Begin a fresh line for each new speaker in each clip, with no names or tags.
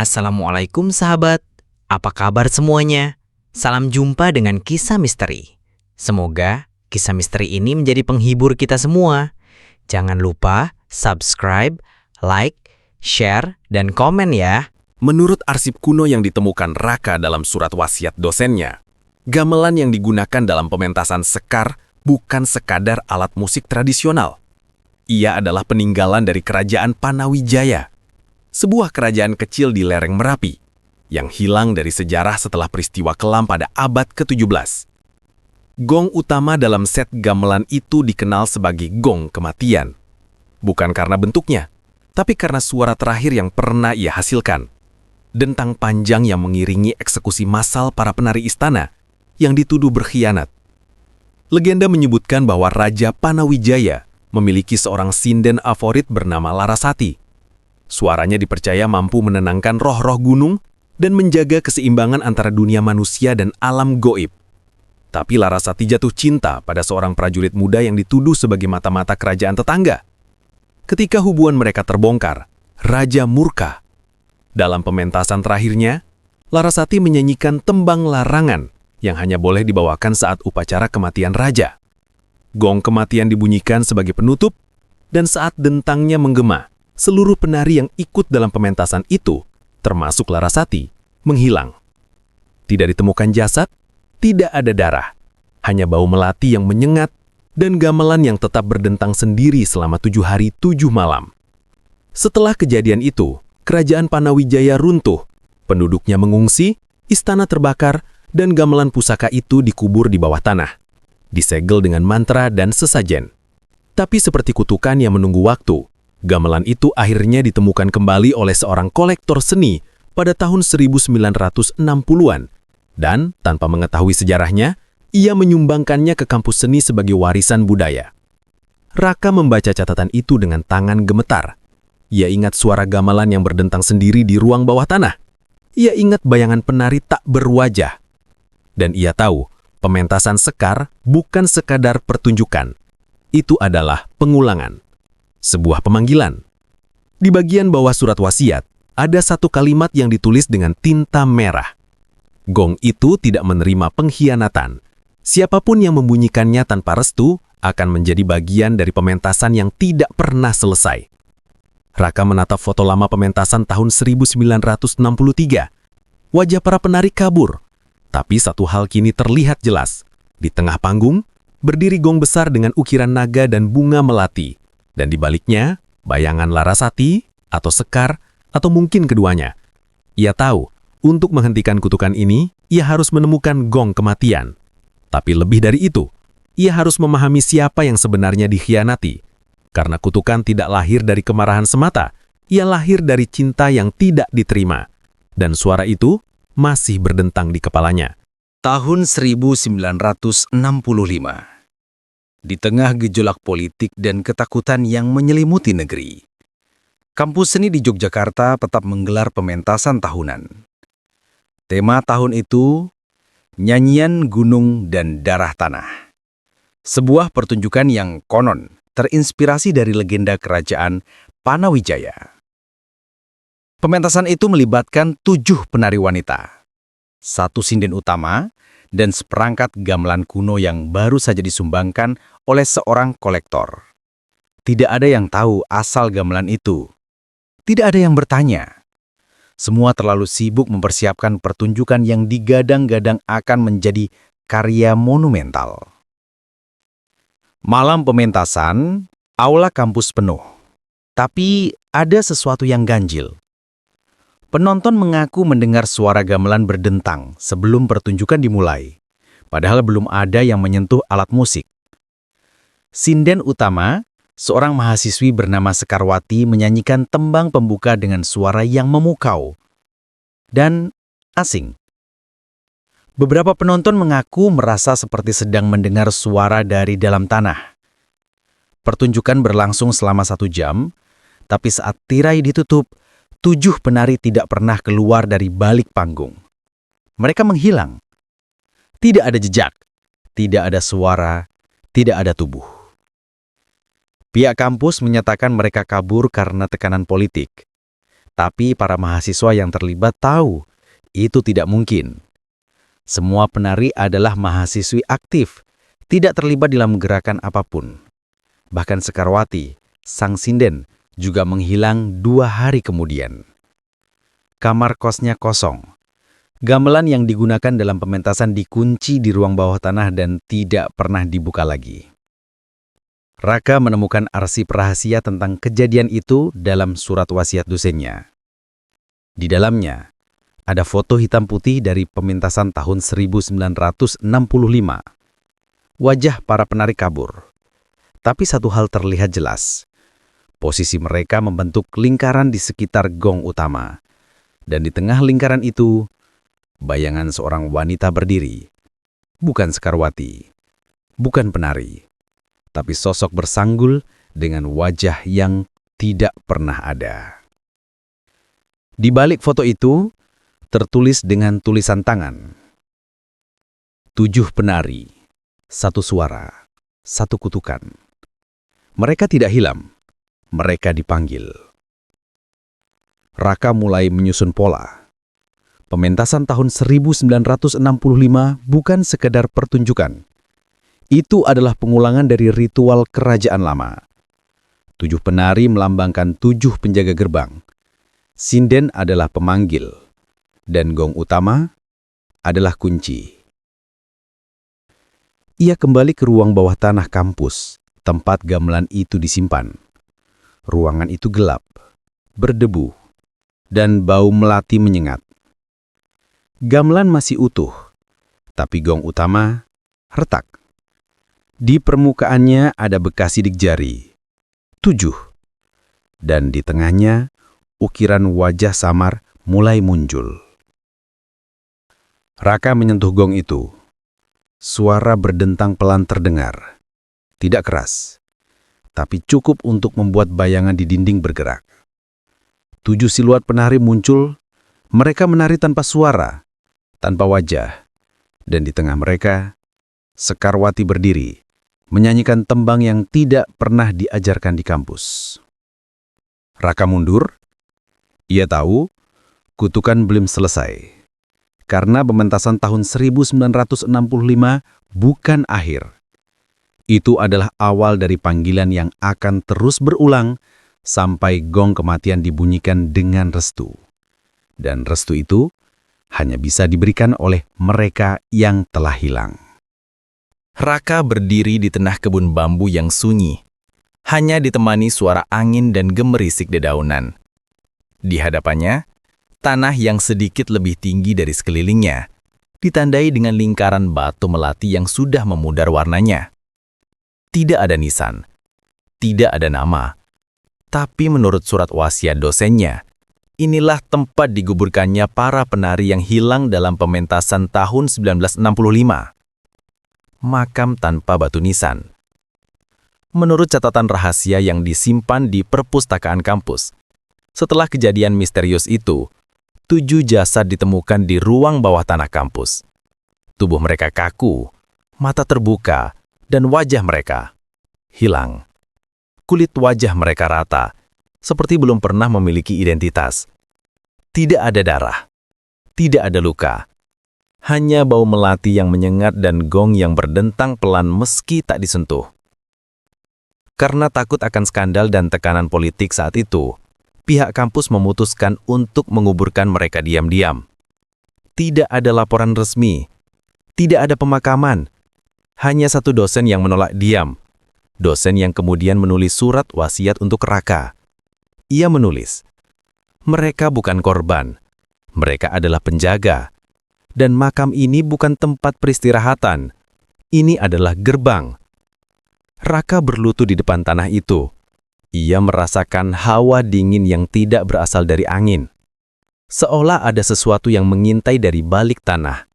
Assalamualaikum sahabat, apa kabar semuanya? Salam jumpa dengan kisah misteri. Semoga kisah misteri ini menjadi penghibur kita semua. Jangan lupa subscribe, like, share, dan komen ya.
Menurut arsip kuno yang ditemukan Raka dalam surat wasiat dosennya, gamelan yang digunakan dalam pementasan sekar bukan sekadar alat musik tradisional. Ia adalah peninggalan dari kerajaan Panawijaya, sebuah kerajaan kecil di lereng Merapi, yang hilang dari sejarah setelah peristiwa kelam pada abad ke-17. Gong utama dalam set gamelan itu dikenal sebagai gong kematian. Bukan karena bentuknya, tapi karena suara terakhir yang pernah ia hasilkan. Dentang panjang yang mengiringi eksekusi massal para penari istana yang dituduh berkhianat. Legenda menyebutkan bahwa Raja Panawijaya memiliki seorang sinden favorit bernama Larasati. Suaranya dipercaya mampu menenangkan roh-roh gunung dan menjaga keseimbangan antara dunia manusia dan alam goib. Tapi Larasati jatuh cinta pada seorang prajurit muda yang dituduh sebagai mata-mata kerajaan tetangga. Ketika hubungan mereka terbongkar, Raja murka. Dalam pementasan terakhirnya, Larasati menyanyikan tembang larangan yang hanya boleh dibawakan saat upacara kematian raja. Gong kematian dibunyikan sebagai penutup, dan saat dentangnya menggema, seluruh penari yang ikut dalam pementasan itu, termasuk Larasati, menghilang. Tidak ditemukan jasad, tidak ada darah, hanya bau melati yang menyengat, dan gamelan yang tetap berdentang sendiri selama 7 hari 7 malam. Setelah kejadian itu, kerajaan Panawijaya runtuh, penduduknya mengungsi, istana terbakar, dan gamelan pusaka itu dikubur di bawah tanah, disegel dengan mantra dan sesajen. Tapi seperti kutukan yang menunggu waktu, gamelan itu akhirnya ditemukan kembali oleh seorang kolektor seni pada tahun 1960-an, dan tanpa mengetahui sejarahnya, ia menyumbangkannya ke kampus seni sebagai warisan budaya. Raka membaca catatan itu dengan tangan gemetar. Ia ingat suara gamelan yang berdentang sendiri di ruang bawah tanah. Ia ingat bayangan penari tak berwajah. Dan ia tahu, pementasan sekar bukan sekadar pertunjukan. Itu adalah pengulangan. Sebuah pemanggilan. Di bagian bawah surat wasiat, ada satu kalimat yang ditulis dengan tinta merah. Gong itu tidak menerima pengkhianatan. Siapapun yang membunyikannya tanpa restu akan menjadi bagian dari pementasan yang tidak pernah selesai. Raka menatap foto lama pementasan tahun 1963. Wajah para penari kabur. Tapi satu hal kini terlihat jelas. Di tengah panggung, berdiri gong besar dengan ukiran naga dan bunga melati. Dan di baliknya, bayangan Larasati, atau sekar, atau mungkin keduanya. Ia tahu, untuk menghentikan kutukan ini, ia harus menemukan gong kematian. Tapi lebih dari itu, ia harus memahami siapa yang sebenarnya dikhianati. Karena kutukan tidak lahir dari kemarahan semata, ia lahir dari cinta yang tidak diterima. Dan suara itu masih berdentang di kepalanya.
Tahun 1965. Di tengah gejolak politik dan ketakutan yang menyelimuti negeri, kampus seni di Yogyakarta tetap menggelar pementasan tahunan. Tema tahun itu, nyanyian gunung dan darah tanah. Sebuah pertunjukan yang konon terinspirasi dari legenda kerajaan Panawijaya. Pementasan itu melibatkan 7 penari wanita, 1 sinden utama, dan seperangkat gamelan kuno yang baru saja disumbangkan oleh seorang kolektor. Tidak ada yang tahu asal gamelan itu. Tidak ada yang bertanya. Semua terlalu sibuk mempersiapkan pertunjukan yang digadang-gadang akan menjadi karya monumental. Malam pementasan, aula kampus penuh. Tapi ada sesuatu yang ganjil. Penonton mengaku mendengar suara gamelan berdentang sebelum pertunjukan dimulai, padahal belum ada yang menyentuh alat musik. Sinden utama, seorang mahasiswi bernama Sekarwati, menyanyikan tembang pembuka dengan suara yang memukau dan asing. Beberapa penonton mengaku merasa seperti sedang mendengar suara dari dalam tanah. Pertunjukan berlangsung selama 1 jam, tapi saat tirai ditutup, 7 penari tidak pernah keluar dari balik panggung. Mereka menghilang. Tidak ada jejak, tidak ada suara, tidak ada tubuh. Pihak kampus menyatakan mereka kabur karena tekanan politik. Tapi para mahasiswa yang terlibat tahu itu tidak mungkin. Semua penari adalah mahasiswi aktif, tidak terlibat dalam gerakan apapun. Bahkan Sekarwati, sang sinden, juga menghilang 2 hari kemudian. Kamar kosnya kosong. Gamelan yang digunakan dalam pementasan dikunci di ruang bawah tanah dan tidak pernah dibuka lagi. Raka menemukan arsip rahasia tentang kejadian itu dalam surat wasiat dosennya. Di dalamnya, ada foto hitam putih dari pementasan tahun 1965. Wajah para penari kabur. Tapi satu hal terlihat jelas. Posisi mereka membentuk lingkaran di sekitar gong utama. Dan di tengah lingkaran itu, bayangan seorang wanita berdiri. Bukan Sekarwati, bukan penari, tapi sosok bersanggul dengan wajah yang tidak pernah ada. Di balik foto itu, tertulis dengan tulisan tangan. 7 penari, 1 suara, 1 kutukan. Mereka tidak hilang, mereka dipanggil. Raka mulai menyusun pola. Pementasan tahun 1965 bukan sekedar pertunjukan. Itu adalah pengulangan dari ritual kerajaan lama. 7 penari melambangkan 7 penjaga gerbang. Sinden adalah pemanggil, dan gong utama adalah kunci. Ia kembali ke ruang bawah tanah kampus, tempat gamelan itu disimpan. Ruangan itu gelap, berdebu, dan bau melati menyengat. Gamelan masih utuh, tapi gong utama retak. Di permukaannya ada bekas sidik jari, 7. Dan di tengahnya, ukiran wajah samar mulai muncul. Raka menyentuh gong itu. Suara berdentang pelan terdengar. Tidak keras, tapi cukup untuk membuat bayangan di dinding bergerak. 7 siluet penari muncul. Mereka menari tanpa suara, tanpa wajah. Dan di tengah mereka, Sekarwati berdiri, menyanyikan tembang yang tidak pernah diajarkan di kampus. Raka mundur. Ia tahu, kutukan belum selesai. Karena pementasan tahun 1965 bukan akhir. Itu adalah awal dari panggilan yang akan terus berulang sampai gong kematian dibunyikan dengan restu. Dan restu itu hanya bisa diberikan oleh mereka yang telah hilang.
Raka berdiri di tengah kebun bambu yang sunyi, hanya ditemani suara angin dan gemerisik dedaunan. Di hadapannya, tanah yang sedikit lebih tinggi dari sekelilingnya, ditandai dengan lingkaran batu melati yang sudah memudar warnanya. Tidak ada nisan, tidak ada nama. Tapi menurut surat wasiat dosennya, inilah tempat diguburkannya para penari yang hilang dalam pementasan tahun 1965. Makam tanpa batu nisan. Menurut catatan rahasia yang disimpan di perpustakaan kampus, setelah kejadian misterius itu, 7 jasad ditemukan di ruang bawah tanah kampus. Tubuh mereka kaku, mata terbuka, dan wajah mereka hilang. Kulit wajah mereka rata, seperti belum pernah memiliki identitas. Tidak ada darah, tidak ada luka. Hanya bau melati yang menyengat dan gong yang berdentang pelan meski tak disentuh. Karena takut akan skandal dan tekanan politik saat itu, pihak kampus memutuskan untuk menguburkan mereka diam-diam. Tidak ada laporan resmi, tidak ada pemakaman. Hanya satu dosen yang menolak diam. Dosen yang kemudian menulis surat wasiat untuk Raka. Ia menulis, mereka bukan korban, mereka adalah penjaga. Dan makam ini bukan tempat peristirahatan, ini adalah gerbang. Raka berlutut di depan tanah itu. Ia merasakan hawa dingin yang tidak berasal dari angin. Seolah ada sesuatu yang mengintai dari balik tanah.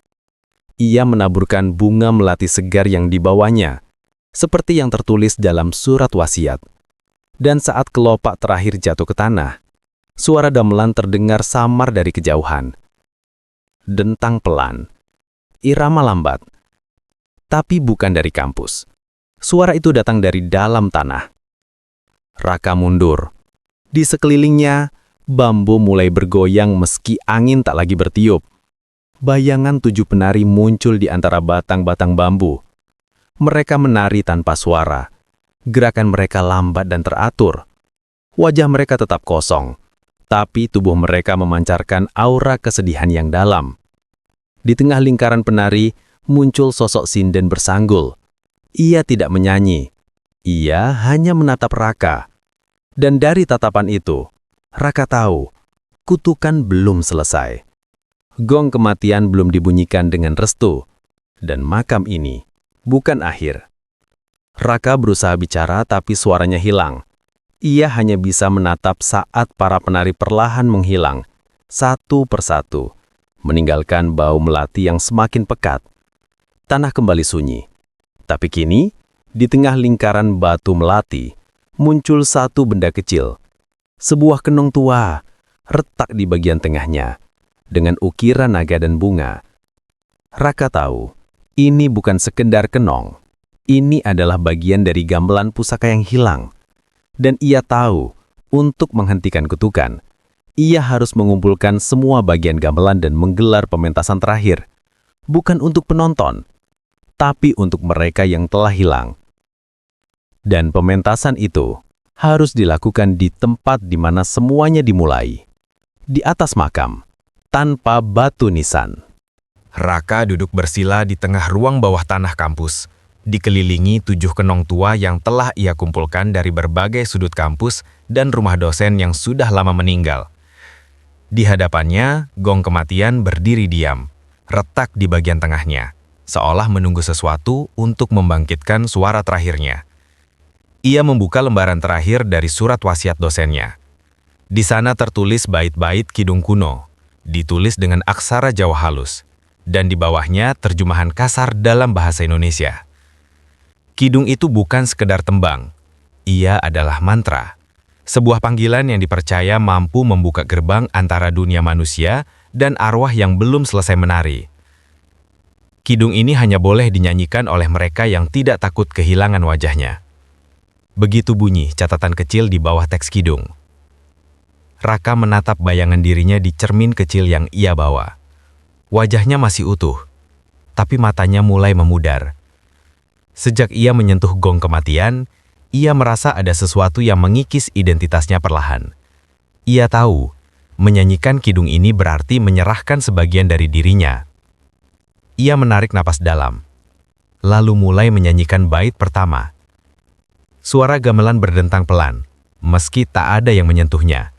Ia menaburkan bunga melati segar yang dibawanya, seperti yang tertulis dalam surat wasiat. Dan saat kelopak terakhir jatuh ke tanah, suara gamelan terdengar samar dari kejauhan. Dentang pelan, irama lambat, tapi bukan dari kampus. Suara itu datang dari dalam tanah. Raka mundur. Di sekelilingnya, Bambu mulai bergoyang meski angin tak lagi bertiup. Bayangan 7 penari muncul di antara batang-batang bambu. Mereka menari tanpa suara. Gerakan mereka lambat dan teratur. Wajah mereka tetap kosong, tapi tubuh mereka memancarkan aura kesedihan yang dalam. Di tengah lingkaran penari, muncul sosok sinden bersanggul. Ia tidak menyanyi. Ia hanya menatap Raka. Dan dari tatapan itu, Raka tahu, kutukan belum selesai. Gong kematian belum dibunyikan dengan restu, dan makam ini bukan akhir. Raka berusaha bicara tapi suaranya hilang. Ia hanya bisa menatap saat para penari perlahan menghilang, satu persatu, meninggalkan bau melati yang semakin pekat. Tanah kembali sunyi. Tapi kini, di tengah lingkaran batu melati, muncul satu benda kecil. Sebuah kenong tua, retak di bagian tengahnya, dengan ukiran naga dan bunga. Raka tahu, ini bukan sekedar kenong. Ini adalah bagian dari gamelan pusaka yang hilang. Dan ia tahu, untuk menghentikan kutukan, ia harus mengumpulkan semua bagian gamelan dan menggelar pementasan terakhir. Bukan untuk penonton, tapi untuk mereka yang telah hilang. Dan pementasan itu harus dilakukan di tempat di mana semuanya dimulai. Di atas makam, tanpa batu nisan.
Raka duduk bersila di tengah ruang bawah tanah kampus, dikelilingi 7 kenong tua yang telah ia kumpulkan dari berbagai sudut kampus dan rumah dosen yang sudah lama meninggal. Di hadapannya, gong kematian berdiri diam, retak di bagian tengahnya, seolah menunggu sesuatu untuk membangkitkan suara terakhirnya. Ia membuka lembaran terakhir dari surat wasiat dosennya. Di sana tertulis bait-bait kidung kuno, ditulis dengan aksara Jawa halus, dan di bawahnya terjemahan kasar dalam bahasa Indonesia. Kidung itu bukan sekedar tembang, ia adalah mantra. Sebuah panggilan yang dipercaya mampu membuka gerbang antara dunia manusia dan arwah yang belum selesai menari. Kidung ini hanya boleh dinyanyikan oleh mereka yang tidak takut kehilangan wajahnya. Begitu bunyi catatan kecil di bawah teks kidung. Raka menatap bayangan dirinya di cermin kecil yang ia bawa. Wajahnya masih utuh, tapi matanya mulai memudar. Sejak ia menyentuh gong kematian, ia merasa ada sesuatu yang mengikis identitasnya perlahan. Ia tahu, menyanyikan kidung ini berarti menyerahkan sebagian dari dirinya. Ia menarik napas dalam, lalu mulai menyanyikan bait pertama. Suara gamelan berdentang pelan, meski tak ada yang menyentuhnya.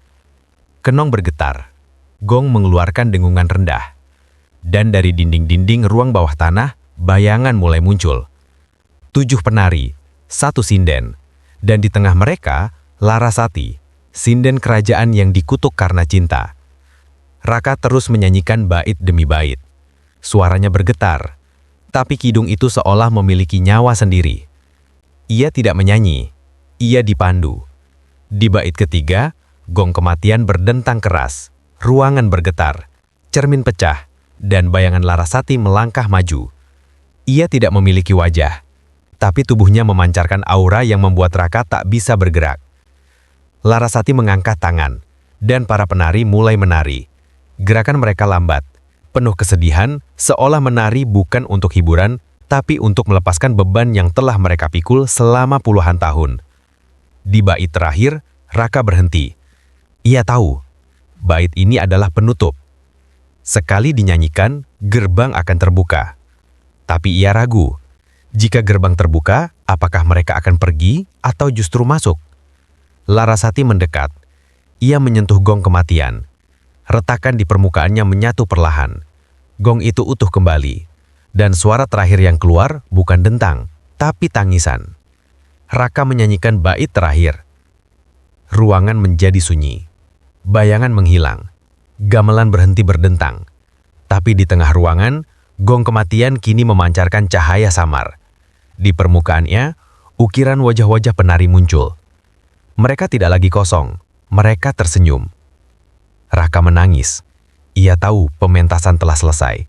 Kenong bergetar, gong mengeluarkan dengungan rendah. Dan dari dinding-dinding ruang bawah tanah, bayangan mulai muncul. 7 penari, 1 sinden, dan di tengah mereka, Larasati, sinden kerajaan yang dikutuk karena cinta. Raka terus menyanyikan bait demi bait. Suaranya bergetar, tapi kidung itu seolah memiliki nyawa sendiri. Ia tidak menyanyi, ia dipandu. Di bait ketiga, gong kematian berdentang keras, ruangan bergetar, cermin pecah, dan bayangan Larasati melangkah maju. Ia tidak memiliki wajah, tapi tubuhnya memancarkan aura yang membuat Raka tak bisa bergerak. Larasati mengangkat tangan, dan para penari mulai menari. Gerakan mereka lambat, penuh kesedihan, seolah menari bukan untuk hiburan, tapi untuk melepaskan beban yang telah mereka pikul selama puluhan tahun. Di bait terakhir, Raka berhenti. Ia tahu, bait ini adalah penutup. Sekali dinyanyikan, gerbang akan terbuka. Tapi ia ragu. Jika gerbang terbuka, apakah mereka akan pergi atau justru masuk? Larasati mendekat. Ia menyentuh gong kematian. Retakan di permukaannya menyatu perlahan. Gong itu utuh kembali. Dan suara terakhir yang keluar bukan dentang, tapi tangisan. Raka menyanyikan bait terakhir. Ruangan menjadi sunyi. Bayangan menghilang. Gamelan berhenti berdentang. Tapi di tengah ruangan, gong kematian kini memancarkan cahaya samar. Di permukaannya, ukiran wajah-wajah penari muncul. Mereka tidak lagi kosong, mereka tersenyum. Raka menangis. Ia tahu pementasan telah selesai.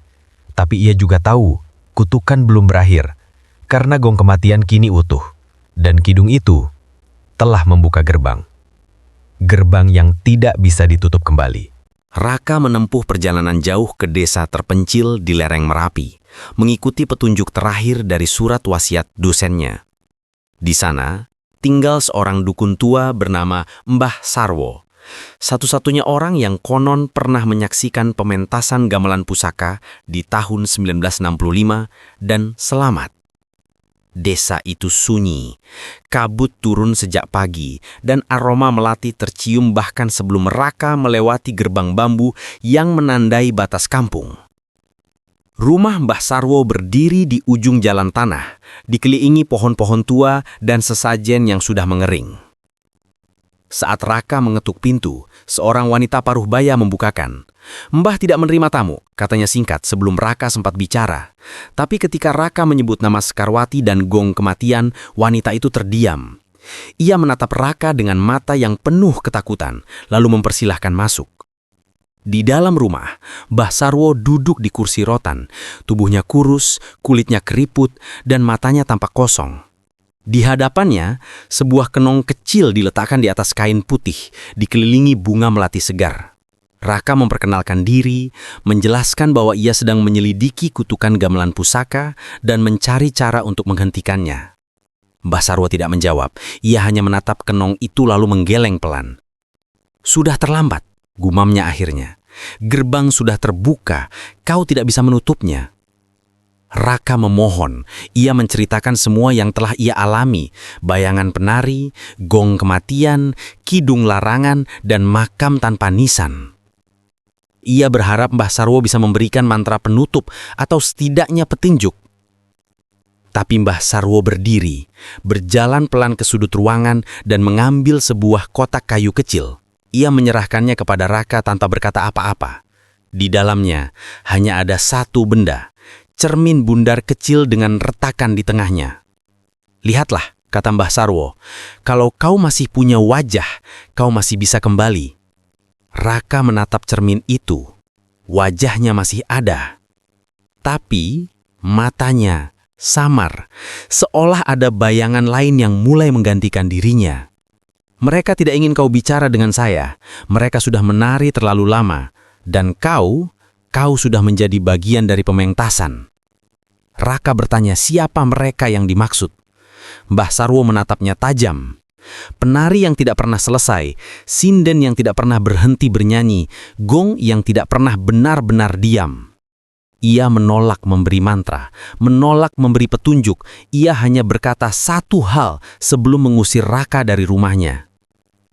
Tapi ia juga tahu, kutukan belum berakhir. Karena gong kematian kini utuh. Dan kidung itu telah membuka gerbang. gerbang yang tidak bisa ditutup kembali.
Raka menempuh perjalanan jauh ke desa terpencil di lereng Merapi, mengikuti petunjuk terakhir dari surat wasiat dosennya. Di sana, tinggal seorang dukun tua bernama Mbah Sarwo, satu-satunya orang yang konon pernah menyaksikan pementasan gamelan pusaka di tahun 1965 dan selamat. Desa itu sunyi, kabut turun sejak pagi, dan aroma melati tercium bahkan sebelum Raka melewati gerbang bambu yang menandai batas kampung. Rumah Mbah Sarwo berdiri di ujung jalan tanah, dikelilingi pohon-pohon tua dan sesajen yang sudah mengering. Saat Raka mengetuk pintu, seorang wanita paruh baya membukakan. Mbah tidak menerima tamu, katanya singkat sebelum Raka sempat bicara. Tapi ketika Raka menyebut nama Sekarwati dan gong kematian, wanita itu terdiam. Ia menatap Raka dengan mata yang penuh ketakutan, lalu mempersilahkan masuk. Di dalam rumah, Mbah Sarwo duduk di kursi rotan. Tubuhnya kurus, kulitnya keriput, dan matanya tampak kosong. Di hadapannya, sebuah kenong kecil diletakkan di atas kain putih, dikelilingi bunga melati segar. Raka memperkenalkan diri, menjelaskan bahwa ia sedang menyelidiki kutukan gamelan pusaka dan mencari cara untuk menghentikannya. Mbah Sarwo tidak menjawab, ia hanya menatap kenong itu lalu menggeleng pelan. Sudah terlambat, gumamnya akhirnya. Gerbang sudah terbuka, kau tidak bisa menutupnya. Raka memohon, ia menceritakan semua yang telah ia alami, bayangan penari, gong kematian, kidung larangan, dan makam tanpa nisan. Ia berharap Mbah Sarwo bisa memberikan mantra penutup atau setidaknya petunjuk. Tapi Mbah Sarwo berdiri, berjalan pelan ke sudut ruangan dan mengambil sebuah kotak kayu kecil. Ia menyerahkannya kepada Raka tanpa berkata apa-apa. Di dalamnya hanya ada satu benda, cermin bundar kecil dengan retakan di tengahnya. Lihatlah, kata Mbah Sarwo, kalau kau masih punya wajah, kau masih bisa kembali. Raka menatap cermin itu. Wajahnya masih ada. Tapi matanya samar, seolah ada bayangan lain yang mulai menggantikan dirinya. Mereka tidak ingin kau bicara dengan saya. Mereka sudah menari terlalu lama. Dan kau sudah menjadi bagian dari pementasan. Raka bertanya siapa mereka yang dimaksud. Mbah Sarwo menatapnya tajam. Penari yang tidak pernah selesai, sinden yang tidak pernah berhenti bernyanyi, gong yang tidak pernah benar-benar diam. Ia menolak memberi mantra, menolak memberi petunjuk. Ia hanya berkata satu hal sebelum mengusir Raka dari rumahnya.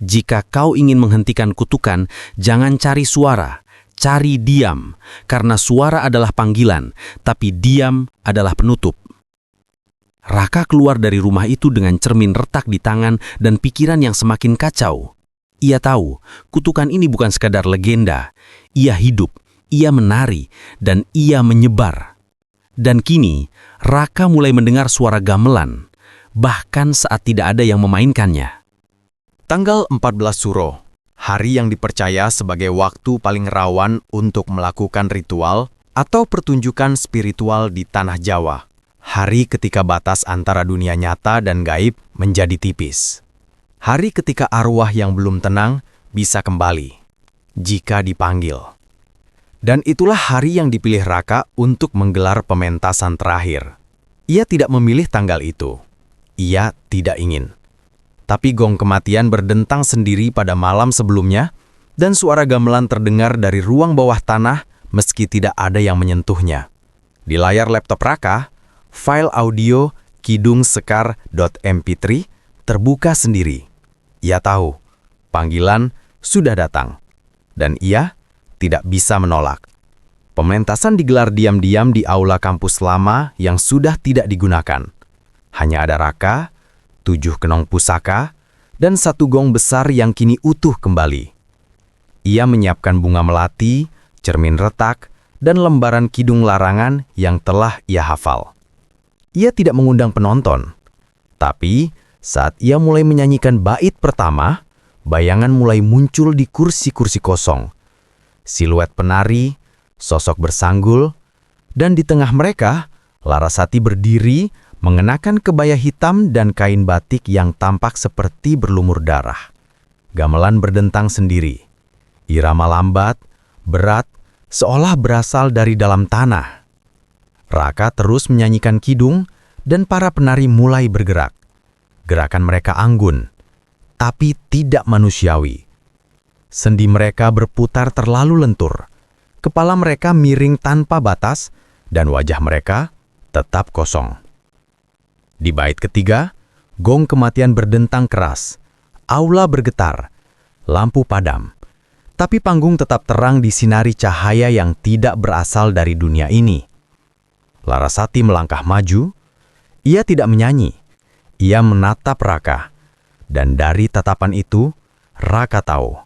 Jika kau ingin menghentikan kutukan, jangan cari suara, cari diam, karena suara adalah panggilan, tapi diam adalah penutup. Raka keluar dari rumah itu dengan cermin retak di tangan dan pikiran yang semakin kacau. Ia tahu, kutukan ini bukan sekadar legenda. Ia hidup, ia menari, dan ia menyebar. Dan kini, Raka mulai mendengar suara gamelan, bahkan saat tidak ada yang memainkannya.
Tanggal 14 Suro, hari yang dipercaya sebagai waktu paling rawan untuk melakukan ritual atau pertunjukan spiritual di tanah Jawa. Hari ketika batas antara dunia nyata dan gaib menjadi tipis. Hari ketika arwah yang belum tenang bisa kembali, jika dipanggil. Dan itulah hari yang dipilih Raka untuk menggelar pementasan terakhir. Ia tidak memilih tanggal itu. Ia tidak ingin. Tapi gong kematian berdentang sendiri pada malam sebelumnya, dan suara gamelan terdengar dari ruang bawah tanah meski tidak ada yang menyentuhnya. Di layar laptop Raka, file audio kidung sekar.mp3 terbuka sendiri. Ia tahu, panggilan sudah datang, dan ia tidak bisa menolak. Pementasan digelar diam-diam di aula kampus lama yang sudah tidak digunakan. Hanya ada Raka, 7 kenong pusaka, dan 1 gong besar yang kini utuh kembali. Ia menyiapkan bunga melati, cermin retak, dan lembaran kidung larangan yang telah ia hafal. Ia tidak mengundang penonton. Tapi, saat ia mulai menyanyikan bait pertama, bayangan mulai muncul di kursi-kursi kosong. Siluet penari, sosok bersanggul, dan di tengah mereka, Larasati berdiri, mengenakan kebaya hitam dan kain batik yang tampak seperti berlumur darah.
Gamelan berdentang sendiri. Irama lambat, berat, seolah berasal dari dalam tanah. Raka terus menyanyikan kidung dan para penari mulai bergerak. Gerakan mereka anggun, tapi tidak manusiawi. Sendi mereka berputar terlalu lentur. Kepala mereka miring tanpa batas dan wajah mereka tetap kosong. Di bait ketiga, gong kematian berdentang keras. Aula bergetar, lampu padam. Tapi panggung tetap terang disinari cahaya yang tidak berasal dari dunia ini. Larasati melangkah maju. Ia tidak menyanyi. Ia menatap Raka. Dan dari tatapan itu, Raka tahu,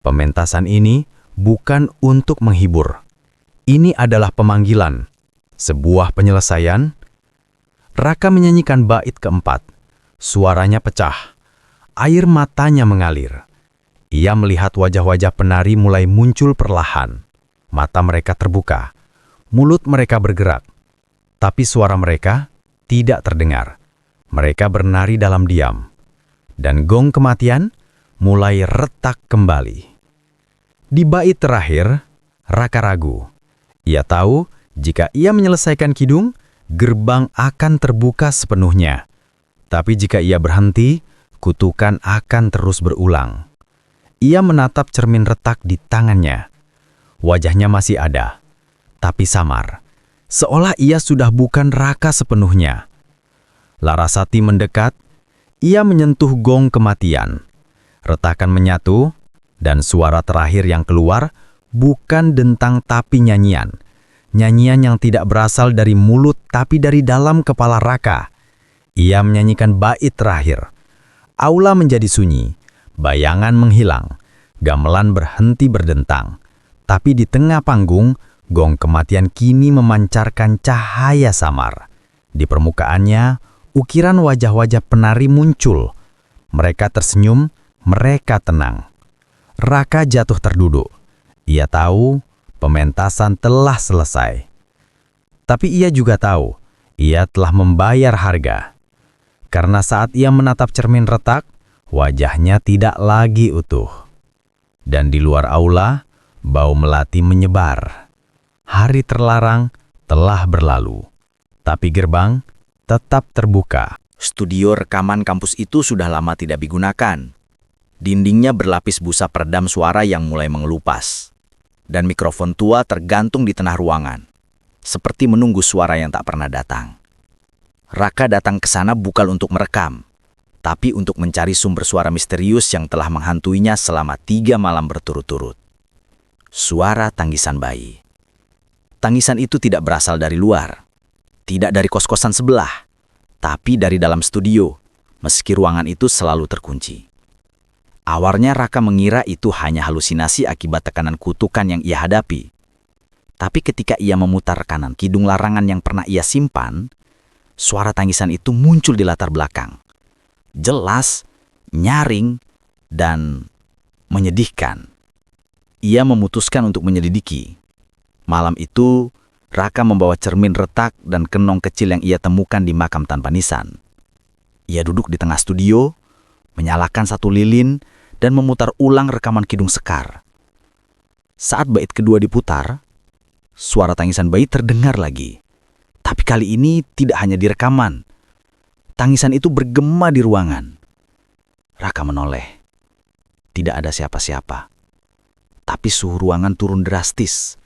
pementasan ini bukan untuk menghibur. Ini adalah pemanggilan, sebuah penyelesaian. Raka menyanyikan bait keempat. Suaranya pecah. Air matanya mengalir. Ia melihat wajah-wajah penari mulai muncul perlahan. Mata mereka terbuka. Mulut mereka bergerak. Tapi suara mereka tidak terdengar. Mereka bernari dalam diam. Dan gong kematian mulai retak kembali. Di bait terakhir, Raka ragu. Ia tahu jika ia menyelesaikan kidung, gerbang akan terbuka sepenuhnya. Tapi jika ia berhenti, kutukan akan terus berulang. Ia menatap cermin retak di tangannya. Wajahnya masih ada, tapi samar. Seolah ia sudah bukan Raka sepenuhnya. Larasati mendekat, ia menyentuh gong kematian. Retakan menyatu, dan suara terakhir yang keluar bukan dentang tapi nyanyian. Nyanyian yang tidak berasal dari mulut tapi dari dalam kepala Raka. Ia menyanyikan bait terakhir. Aula menjadi sunyi, bayangan menghilang, gamelan berhenti berdentang. Tapi di tengah panggung, gong kematian kini memancarkan cahaya samar. Di permukaannya, ukiran wajah-wajah penari muncul. Mereka tersenyum, mereka tenang. Raka jatuh terduduk. Ia tahu pementasan telah selesai. Tapi ia juga tahu, ia telah membayar harga. Karena saat ia menatap cermin retak, wajahnya tidak lagi utuh. Dan di luar aula, bau melati menyebar. Hari terlarang telah berlalu. Tapi gerbang tetap terbuka.
Studio rekaman kampus itu sudah lama tidak digunakan. Dindingnya berlapis busa peredam suara yang mulai mengelupas. Dan mikrofon tua tergantung di tengah ruangan, seperti menunggu suara yang tak pernah datang. Raka datang ke sana bukan untuk merekam, tapi untuk mencari sumber suara misterius yang telah menghantuinya selama 3 malam berturut-turut. Suara tangisan bayi. Tangisan itu tidak berasal dari luar, tidak dari kos-kosan sebelah, tapi dari dalam studio, meski ruangan itu selalu terkunci. Awalnya Raka mengira itu hanya halusinasi akibat tekanan kutukan yang ia hadapi. Tapi ketika ia memutar kanan kidung larangan yang pernah ia simpan, suara tangisan itu muncul di latar belakang. Jelas, nyaring, dan menyedihkan. Ia memutuskan untuk menyelidiki. Malam itu, Raka membawa cermin retak dan kenong kecil yang ia temukan di makam tanpa nisan. Ia duduk di tengah studio, menyalakan satu lilin, dan memutar ulang rekaman kidung Sekar. Saat bait kedua diputar, suara tangisan bayi terdengar lagi. Tapi kali ini tidak hanya di rekaman. Tangisan itu bergema di ruangan. Raka menoleh. Tidak ada siapa-siapa. Tapi suhu ruangan turun drastis.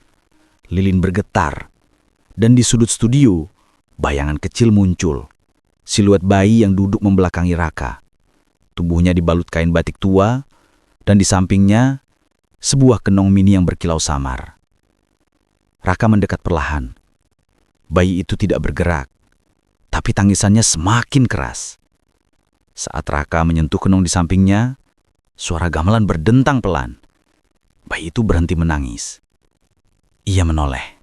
Lilin bergetar. Dan di sudut studio, bayangan kecil muncul. Siluet bayi yang duduk membelakangi Raka. Tubuhnya dibalut kain batik tua, dan di sampingnya, sebuah kenong mini yang berkilau samar. Raka mendekat perlahan. Bayi itu tidak bergerak, tapi tangisannya semakin keras. Saat Raka menyentuh kenong di sampingnya, suara gamelan berdentang pelan. Bayi itu berhenti menangis. Ia menoleh.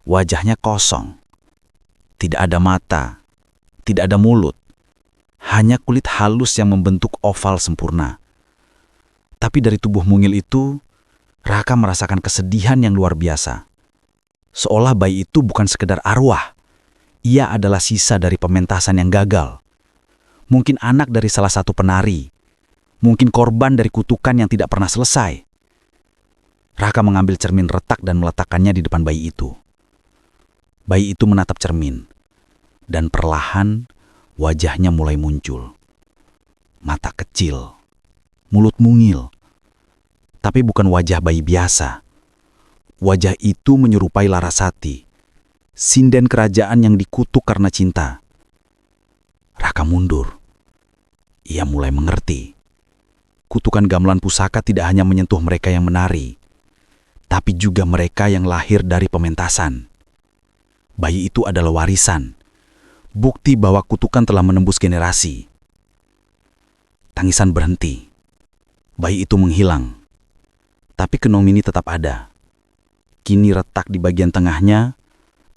Wajahnya kosong. Tidak ada mata, tidak ada mulut. Hanya kulit halus yang membentuk oval sempurna. Tapi dari tubuh mungil itu, Raka merasakan kesedihan yang luar biasa. Seolah bayi itu bukan sekedar arwah. Ia adalah sisa dari pementasan yang gagal. Mungkin anak dari salah satu penari. Mungkin korban dari kutukan yang tidak pernah selesai. Raka mengambil cermin retak dan meletakkannya di depan bayi itu. Bayi itu menatap cermin, dan perlahan wajahnya mulai muncul. Mata kecil, mulut mungil, tapi bukan wajah bayi biasa. Wajah itu menyerupai Larasati, sinden kerajaan yang dikutuk karena cinta. Raka mundur. Ia mulai mengerti. Kutukan gamelan pusaka tidak hanya menyentuh mereka yang menari, tapi juga mereka yang lahir dari pementasan. Bayi itu adalah warisan, bukti bahwa kutukan telah menembus generasi. Tangisan berhenti. Bayi itu menghilang. Tapi Kenong Mini tetap ada. Kini retak di bagian tengahnya,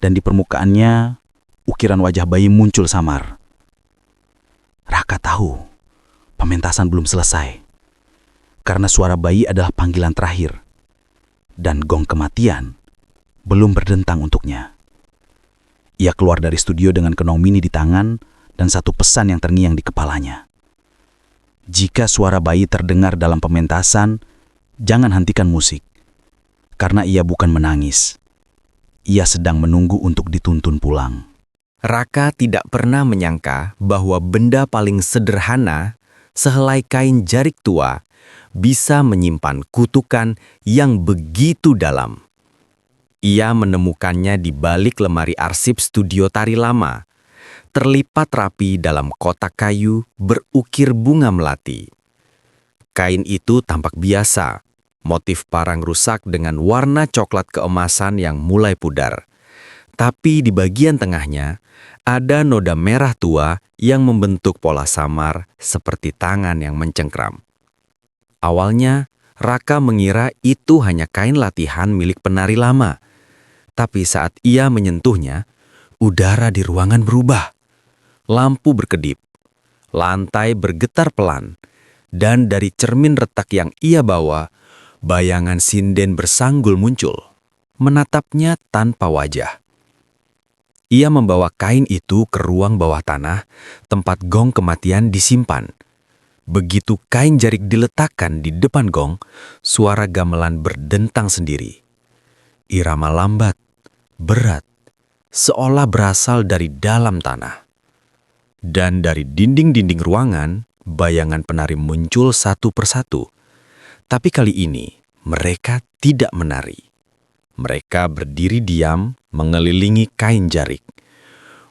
dan di permukaannya ukiran wajah bayi muncul samar. Raka tahu pementasan belum selesai, karena suara bayi adalah panggilan terakhir, dan gong kematian belum berdentang untuknya. Ia keluar dari studio dengan Kenong Mini di tangan dan satu pesan yang terngiang di kepalanya. Jika suara bayi terdengar dalam pementasan, jangan hentikan musik, karena ia bukan menangis. Ia sedang menunggu untuk dituntun pulang.
Raka tidak pernah menyangka bahwa benda paling sederhana, sehelai kain jarik tua, bisa menyimpan kutukan yang begitu dalam. Ia menemukannya di balik lemari arsip studio tari lama, terlipat rapi dalam kotak kayu berukir bunga melati. Kain itu tampak biasa, motif parang rusak dengan warna coklat keemasan yang mulai pudar. Tapi di bagian tengahnya, ada noda merah tua yang membentuk pola samar seperti tangan yang mencengkram. Awalnya, Raka mengira itu hanya kain latihan milik penari lama. Tapi saat ia menyentuhnya, udara di ruangan berubah. Lampu berkedip, lantai bergetar pelan, dan dari cermin retak yang ia bawa, bayangan sinden bersanggul muncul, menatapnya tanpa wajah. Ia membawa kain itu ke ruang bawah tanah, tempat gong kematian disimpan. Begitu kain jarik diletakkan di depan gong, suara gamelan berdentang sendiri. Irama lambat, berat, seolah berasal dari dalam tanah. Dan dari dinding-dinding ruangan, bayangan penari muncul satu persatu. Tapi kali ini, mereka tidak menari. Mereka berdiri diam, mengelilingi kain jarik.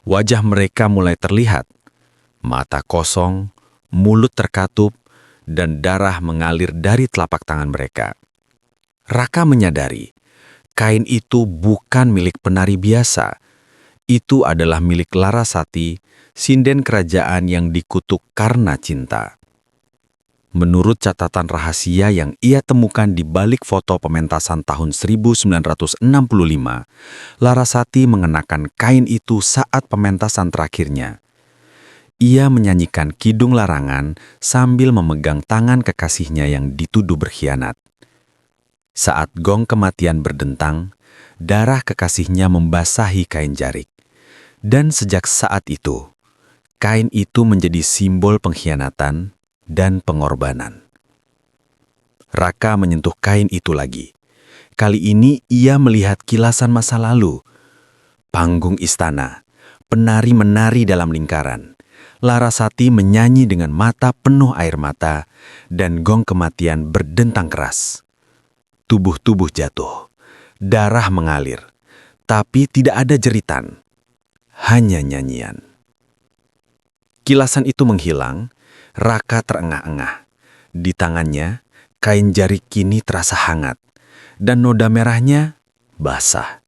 Wajah mereka mulai terlihat. Mata kosong, mulut terkatup, dan darah mengalir dari telapak tangan mereka. Raka menyadari, kain itu bukan milik penari biasa. Itu adalah milik Larasati, sinden kerajaan yang dikutuk karena cinta. Menurut catatan rahasia yang ia temukan di balik foto pementasan tahun 1965, Larasati mengenakan kain itu saat pementasan terakhirnya. Ia menyanyikan kidung larangan sambil memegang tangan kekasihnya yang dituduh berkhianat. Saat gong kematian berdentang, darah kekasihnya membasahi kain jarik. Dan sejak saat itu, kain itu menjadi simbol pengkhianatan dan pengorbanan. Raka menyentuh kain itu lagi. Kali ini ia melihat kilasan masa lalu. Panggung istana, penari menari dalam lingkaran. Larasati menyanyi dengan mata penuh air mata, dan gong kematian berdentang keras. Tubuh-tubuh jatuh, darah mengalir, tapi tidak ada jeritan, hanya nyanyian. Kilasan itu menghilang, Raka terengah-engah. Di tangannya, kain jarik kini terasa hangat, dan noda merahnya basah.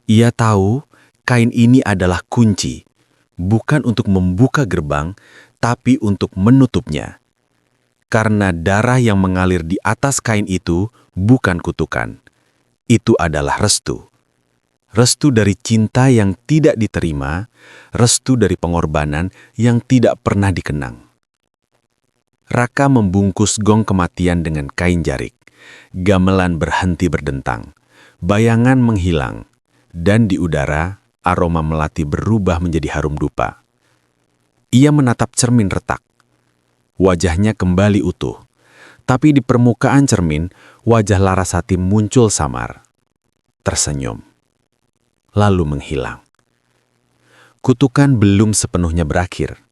Ia tahu kain ini adalah kunci, bukan untuk membuka gerbang, tapi untuk menutupnya. Karena darah yang mengalir di atas kain itu bukan kutukan. Itu adalah restu. Restu dari cinta yang tidak diterima, restu dari pengorbanan yang tidak pernah dikenang. Raka membungkus gong kematian dengan kain jarik. Gamelan berhenti berdentang. Bayangan menghilang. Dan di udara, aroma melati berubah menjadi harum dupa. Ia menatap cermin retak.
wajahnya kembali utuh. Tapi di permukaan cermin, wajah Larasati muncul samar, tersenyum, lalu menghilang. Kutukan belum sepenuhnya berakhir.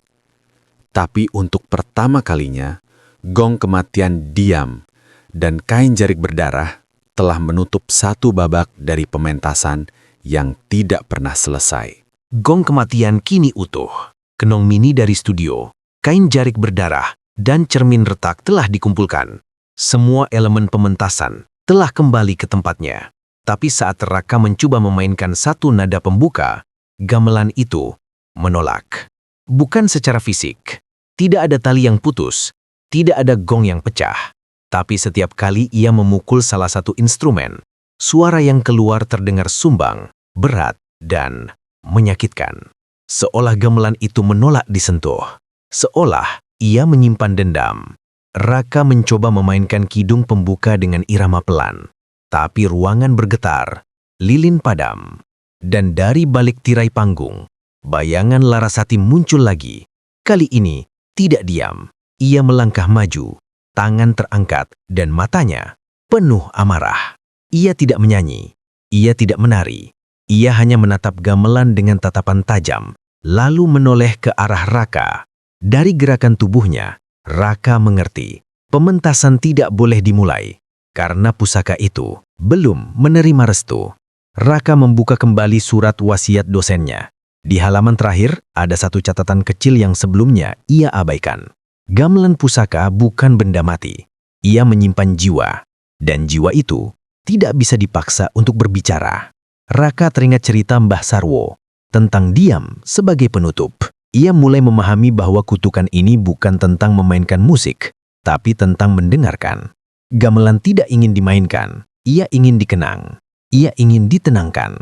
Tapi untuk pertama kalinya, gong kematian diam dan kain jarik berdarah telah menutup satu babak dari pementasan yang tidak pernah selesai.
Gong kematian kini utuh. Kenong mini dari studio, kain jarik berdarah, dan cermin retak telah dikumpulkan. Semua elemen pementasan telah kembali ke tempatnya. Tapi saat Raka mencoba memainkan satu nada pembuka, gamelan itu menolak. Bukan secara fisik. Tidak ada tali yang putus, tidak ada gong yang pecah. Tapi setiap kali ia memukul salah satu instrumen, suara yang keluar terdengar sumbang, berat, dan menyakitkan. Seolah gamelan itu menolak disentuh. Seolah ia menyimpan dendam. Raka mencoba memainkan kidung pembuka dengan irama pelan. Tapi ruangan bergetar, lilin padam. Dan dari balik tirai panggung, bayangan Larasati muncul lagi. Kali ini, tidak diam. Ia melangkah maju, tangan terangkat, dan matanya penuh amarah. Ia tidak menyanyi, ia tidak menari. Ia hanya menatap gamelan dengan tatapan tajam, lalu menoleh ke arah Raka. Dari gerakan tubuhnya, Raka mengerti, pementasan tidak boleh dimulai, karena pusaka itu belum menerima restu. Raka membuka kembali surat wasiat dosennya. Di halaman terakhir, ada satu catatan kecil yang sebelumnya ia abaikan. Gamelan pusaka bukan benda mati. Ia menyimpan jiwa. Dan jiwa itu tidak bisa dipaksa untuk berbicara. Raka teringat cerita Mbah Sarwo tentang diam sebagai penutup. Ia mulai memahami bahwa kutukan ini bukan tentang memainkan musik, tapi tentang mendengarkan. Gamelan tidak ingin dimainkan. Ia ingin dikenang. Ia ingin ditenangkan.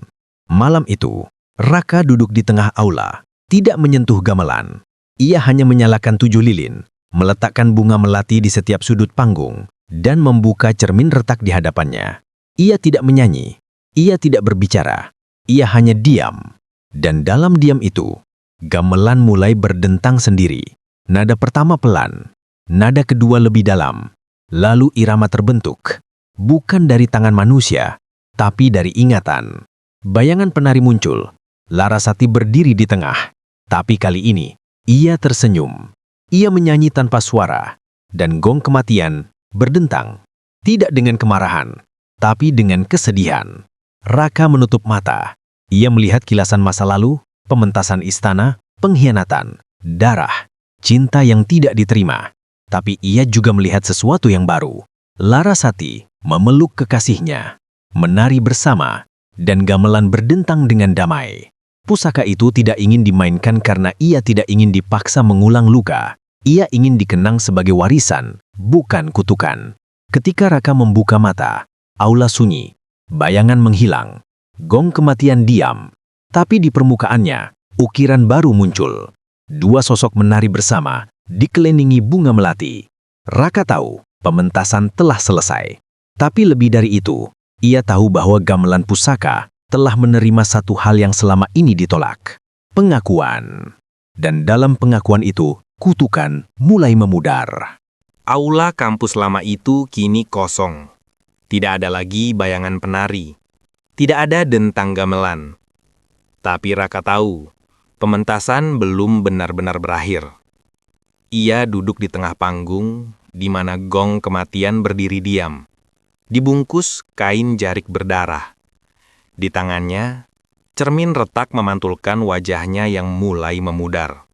Malam itu, Raka duduk di tengah aula, tidak menyentuh gamelan. Ia hanya menyalakan 7 lilin, meletakkan bunga melati di setiap sudut panggung, dan membuka cermin retak di hadapannya. Ia tidak menyanyi, ia tidak berbicara, ia hanya diam. Dan dalam diam itu, gamelan mulai berdentang sendiri. Nada pertama pelan, nada kedua lebih dalam, lalu irama terbentuk. Bukan dari tangan manusia, tapi dari ingatan. Bayangan penari muncul. Larasati berdiri di tengah, tapi kali ini ia tersenyum. Ia menyanyi tanpa suara, dan gong kematian berdentang. Tidak dengan kemarahan, tapi dengan kesedihan. Raka menutup mata. Ia melihat kilasan masa lalu, pementasan istana, pengkhianatan, darah, cinta yang tidak diterima. Tapi ia juga melihat sesuatu yang baru. Larasati memeluk kekasihnya, menari bersama, dan gamelan berdentang dengan damai. Pusaka itu tidak ingin dimainkan karena ia tidak ingin dipaksa mengulang luka. Ia ingin dikenang sebagai warisan, bukan kutukan. Ketika Raka membuka mata, aula sunyi, bayangan menghilang, gong kematian diam. Tapi di permukaannya, ukiran baru muncul. 2 sosok menari bersama, dikelilingi bunga melati. Raka tahu, pementasan telah selesai. Tapi lebih dari itu, ia tahu bahwa gamelan pusaka telah menerima satu hal yang selama ini ditolak. Pengakuan. Dan dalam pengakuan itu, kutukan mulai memudar.
Aula kampus lama itu kini kosong. Tidak ada lagi bayangan penari. Tidak ada dentang gamelan. Tapi Raka tahu, pementasan belum benar-benar berakhir. Ia duduk di tengah panggung, di mana gong kematian berdiri diam. Dibungkus kain jarik berdarah. Di tangannya, cermin retak memantulkan wajahnya yang mulai memudar.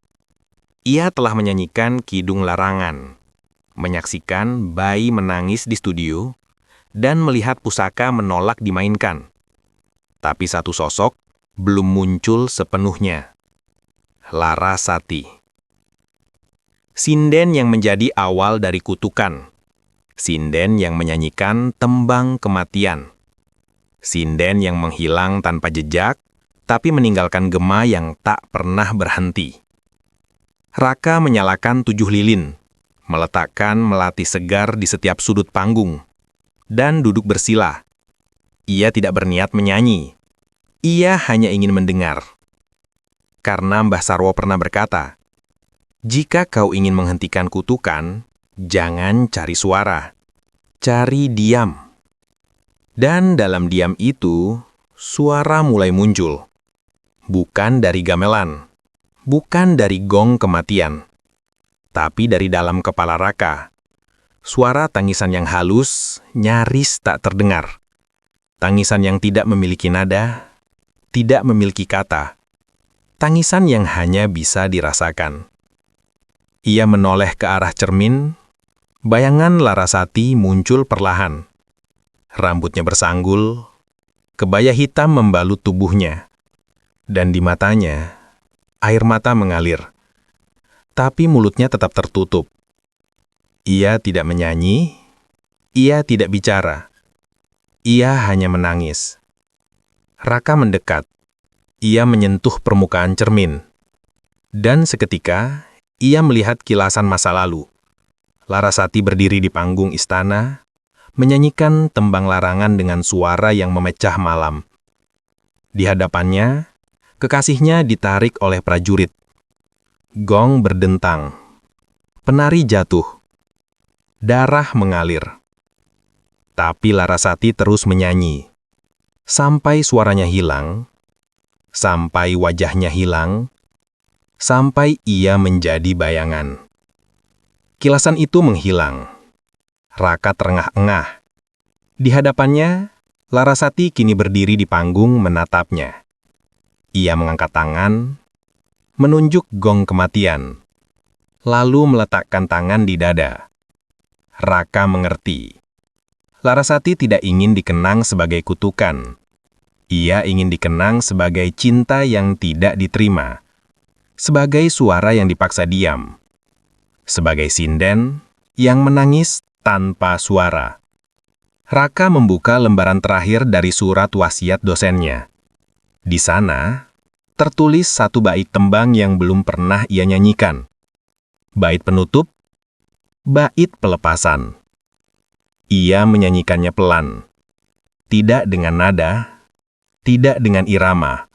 Ia telah menyanyikan kidung larangan, menyaksikan bayi menangis di studio, dan melihat pusaka menolak dimainkan. Tapi satu sosok belum muncul sepenuhnya. Larasati. Sinden yang menjadi awal dari kutukan. Sinden yang menyanyikan tembang kematian. Sinden yang menghilang tanpa jejak, tapi meninggalkan gema yang tak pernah berhenti. Raka menyalakan 7 lilin, meletakkan melati segar di setiap sudut panggung, dan duduk bersila. Ia tidak berniat menyanyi. Ia hanya ingin mendengar. Karena Mbah Sarwo pernah berkata,
Jika kau ingin menghentikan kutukan, jangan cari suara. Cari diam. Dan dalam diam itu, suara mulai muncul. Bukan dari gamelan, bukan dari gong kematian, tapi dari dalam kepala Raka. Suara tangisan yang halus, nyaris tak terdengar. Tangisan yang tidak memiliki nada, tidak memiliki kata. Tangisan yang hanya bisa dirasakan. Ia menoleh ke arah cermin, bayangan Larasati muncul perlahan. Rambutnya bersanggul, kebaya hitam membalut tubuhnya, dan di matanya, air mata mengalir. Tapi mulutnya tetap tertutup. Ia tidak menyanyi, ia tidak bicara. Ia hanya menangis. Raka mendekat. Ia menyentuh permukaan cermin. Dan seketika, ia melihat kilasan masa lalu. Larasati berdiri di panggung istana, menyanyikan tembang larangan dengan suara yang memecah malam. Di hadapannya, kekasihnya ditarik oleh prajurit. Gong berdentang. Penari jatuh. Darah mengalir. Tapi Larasati terus menyanyi. Sampai suaranya hilang, sampai wajahnya hilang, sampai ia menjadi bayangan. Kilasan itu menghilang. Raka terengah-engah. Di hadapannya, Larasati kini berdiri di panggung menatapnya. Ia mengangkat tangan, menunjuk gong kematian, lalu meletakkan tangan di dada. Raka mengerti. Larasati tidak ingin dikenang sebagai kutukan. Ia ingin dikenang sebagai cinta yang tidak diterima, sebagai suara yang dipaksa diam, sebagai sinden yang menangis tanpa suara. Raka membuka lembaran terakhir dari surat wasiat dosennya. Di sana, tertulis satu bait tembang yang belum pernah ia nyanyikan. Bait penutup, bait pelepasan. Ia menyanyikannya pelan, tidak dengan nada, tidak dengan irama,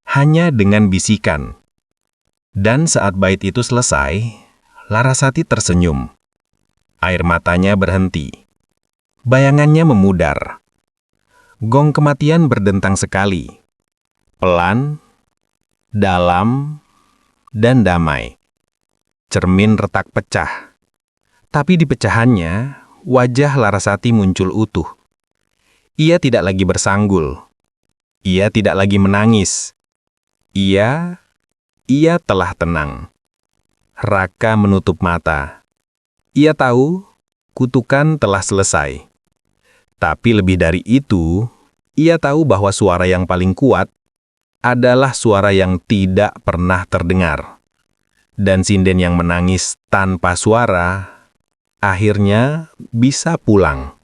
hanya dengan bisikan. Dan saat bait itu selesai, Larasati tersenyum. Air matanya berhenti. Bayangannya memudar. Gong kematian berdentang sekali. Pelan, dalam, dan damai. Cermin retak pecah. Tapi di pecahannya, wajah Larasati muncul utuh. Ia tidak lagi bersanggul. Ia tidak lagi menangis. Ia telah tenang. Raka menutup mata. Ia tahu kutukan telah selesai. Tapi lebih dari itu, ia tahu bahwa suara yang paling kuat adalah suara yang tidak pernah terdengar. Dan sinden yang menangis tanpa suara akhirnya bisa pulang.